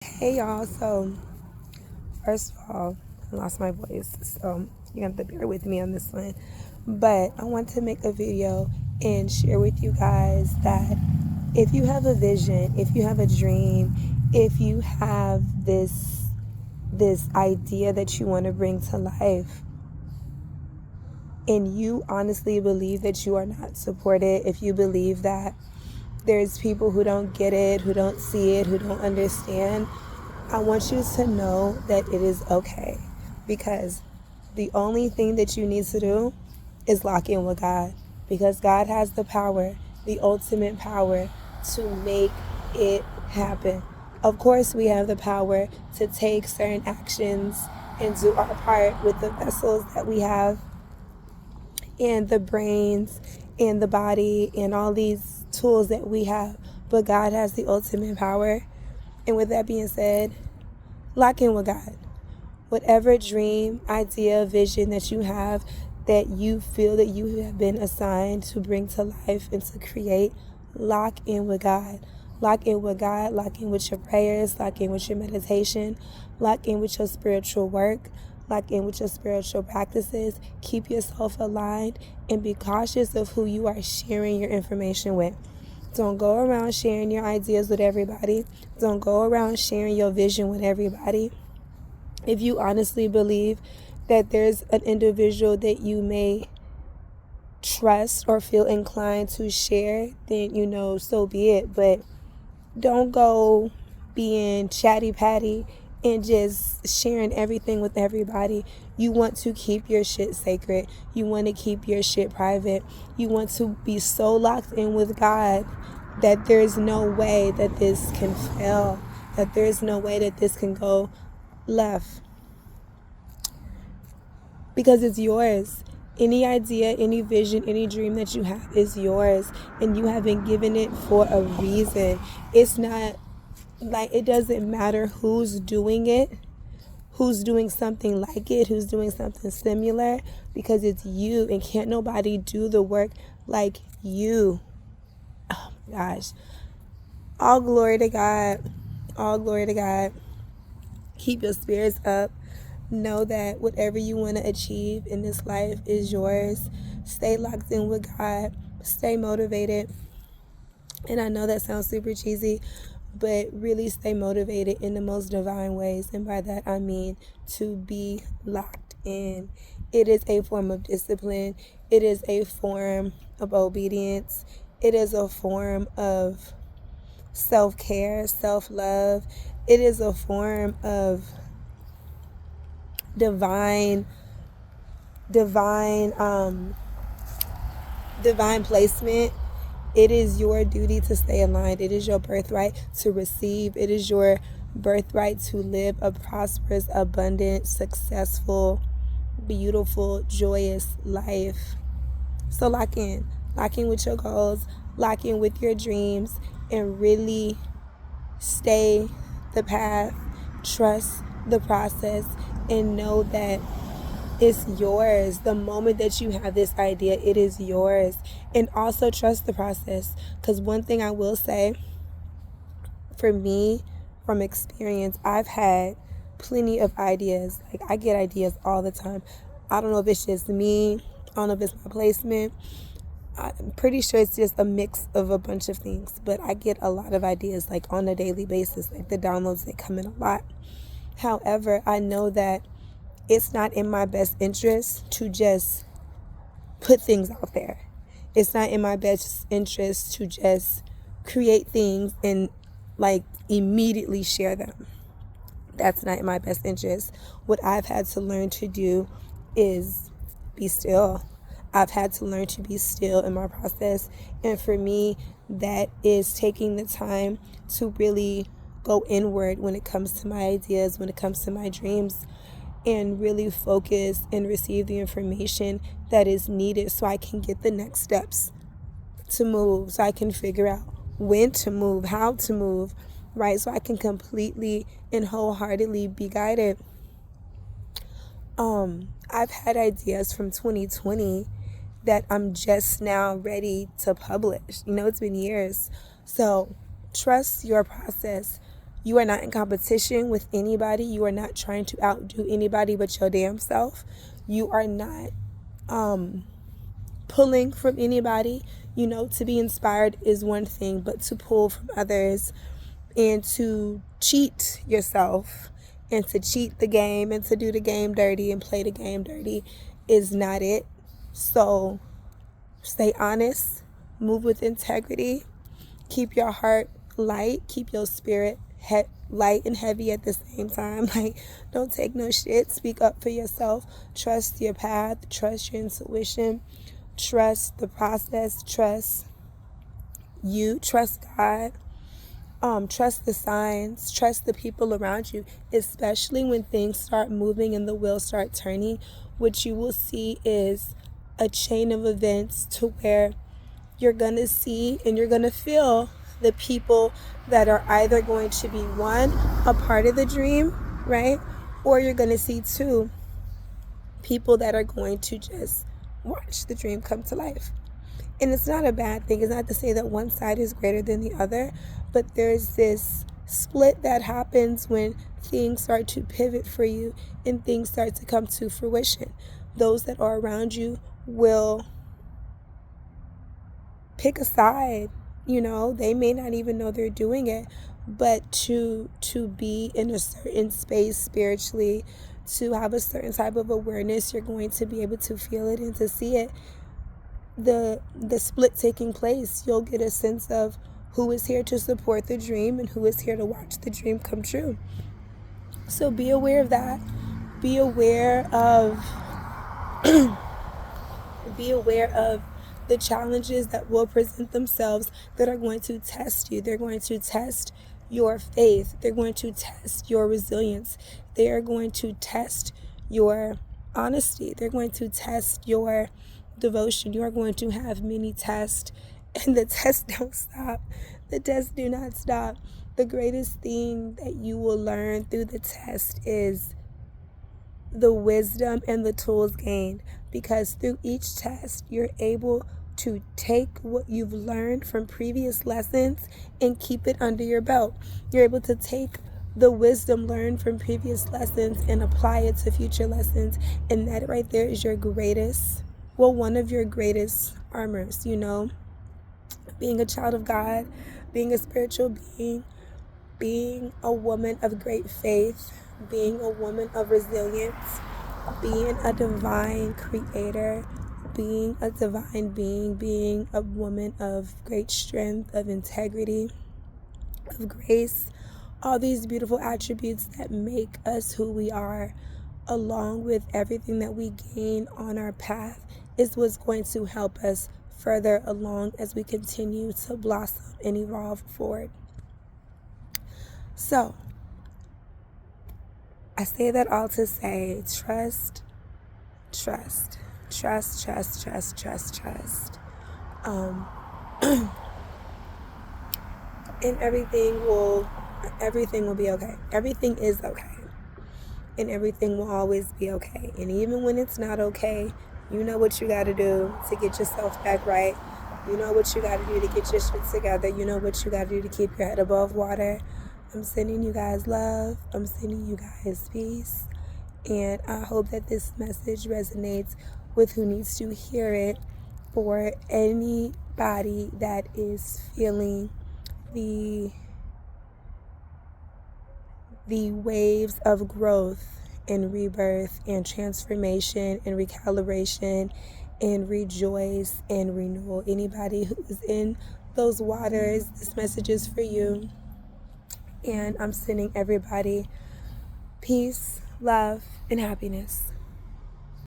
Hey y'all, so first of all, I lost my voice, so you have to bear with me on this one. But I want to make a video and share with you guys that if you have a vision, if you have a dream, if you have this idea that you want to bring to life, and you honestly believe that you are not supported, if you believe that there's people who don't get it, who don't see it, who don't understand, I want you to know that it is okay, because the only thing that you need to do is lock in with God, because God has the power, the ultimate power to make it happen. Of course, we have the power to take certain actions and do our part with the vessels that we have and the brains and the body and all these tools that we have, but God has the ultimate power. And with that being said, lock in with God. Whatever dream, idea, vision that you have, that you feel that you have been assigned to bring to life and to create, lock in with God. Lock in with God, lock in with your prayers, lock in with your meditation, lock in with your spiritual work, lock in with your spiritual practices. Keep yourself aligned and be cautious of who you are sharing your information with. Don't go around sharing your ideas with everybody. Don't go around sharing your vision with everybody. If you honestly believe that there's an individual that you may trust or feel inclined to share, then so be it. But don't go being chatty patty and just sharing everything with everybody. You want to keep your shit sacred. You want to keep your shit private. You want to be so locked in with God that there's no way that this can fail, that there's no way that this can go left, because it's yours. Any idea, any vision, any dream that you have is yours, and you have been given it for a reason. It's not like, it doesn't matter who's doing it, who's doing something like it, who's doing something similar, because it's you, and can't nobody do the work like you. Oh my gosh. All glory to God. All glory to God. Keep your spirits up. Know that whatever you want to achieve in this life is yours. Stay locked in with God. Stay motivated. And I know that sounds super cheesy, but really stay motivated in the most divine ways. And by that, I mean to be locked in. It is a form of discipline. It is a form of obedience. It is a form of self-care, self-love. It is a form of divine divine um divine placement. It is your duty to stay aligned. It is your birthright to receive. It is your birthright to live a prosperous, abundant, successful, beautiful, joyous life. So lock in with your goals, lock in with your dreams, and really stay the path, trust the process, and know that it's yours. The moment that you have this idea, it is yours. And also trust the process. Because one thing I will say, for me, from experience, I've had plenty of ideas. Like, I get ideas all the time. I don't know if it's just me. I don't know if it's my placement. I'm pretty sure it's just a mix of a bunch of things. But I get a lot of ideas, like, on a daily basis. Like, the downloads, they come in a lot. However, I know that it's not in my best interest to just put things out there. It's not in my best interest to just create things and, like, immediately share them. That's not in my best interest. What I've had to learn to do is be still. I've had to learn to be still in my process. And for me, that is taking the time to really go inward when it comes to my ideas, when it comes to my dreams, and really focus and receive the information that is needed so I can get the next steps to move, so I can figure out when to move, how to move, right? So I can completely and wholeheartedly be guided. I've had ideas from 2020 that I'm just now ready to publish. It's been years. So trust your process. You are not in competition with anybody. You are not trying to outdo anybody but your damn self. You are not pulling from anybody. To be inspired is one thing, but to pull from others and to cheat yourself and to cheat the game and to do the game dirty and play the game dirty is not it. So stay honest, move with integrity, keep your heart light, keep your spirit light and heavy at the same time. Don't take no shit. Speak up for yourself. Trust your path. Trust your intuition. Trust the process. Trust you. Trust God. Trust the signs. Trust the people around you, especially when things start moving and the wheels start turning. What you will see is a chain of events to where you're going to see and you're going to feel the people that are either going to be, one, a part of the dream, right? Or you're going to see, two, people that are going to just watch the dream come to life. And it's not a bad thing. It's not to say that one side is greater than the other, but there's this split that happens when things start to pivot for you and things start to come to fruition. Those that are around you will pick a side. They may not even know they're doing it, but to be in a certain space spiritually, to have a certain type of awareness, you're going to be able to feel it and to see it. The split taking place, you'll get a sense of who is here to support the dream and who is here to watch the dream come true. So be aware of that. Be aware of the challenges that will present themselves that are going to test you. They're going to test your faith. They're going to test your resilience. They are going to test your honesty. They're going to test your devotion. You are going to have many tests, and the tests don't stop. The tests do not stop. The greatest thing that you will learn through the test is the wisdom and the tools gained, because through each test you're able to take what you've learned from previous lessons and keep it under your belt. You're able to take the wisdom learned from previous lessons and apply it to future lessons, and that right there is your greatest, one of your greatest armors. Being a child of God, being a spiritual being, being a woman of great faith, being a woman of resilience, being a divine creator, being a divine being a woman of great strength, of integrity, of grace, all these beautiful attributes that make us who we are, along with everything that we gain on our path, is what's going to help us further along as we continue to blossom and evolve forward. So, I say that all to say, trust. And everything will be okay. Everything is okay. And everything will always be okay. And even when it's not okay, you know what you got to do to get yourself back right. You know what you got to do to get your shit together. You know what you got to do to keep your head above water. I'm sending you guys love. I'm sending you guys peace. And I hope that this message resonates with who needs to hear it. For anybody that is feeling the waves of growth and rebirth and transformation and recalibration and rejoice and renewal. Anybody who is in those waters, this message is for you. And I'm sending everybody peace, love, and happiness.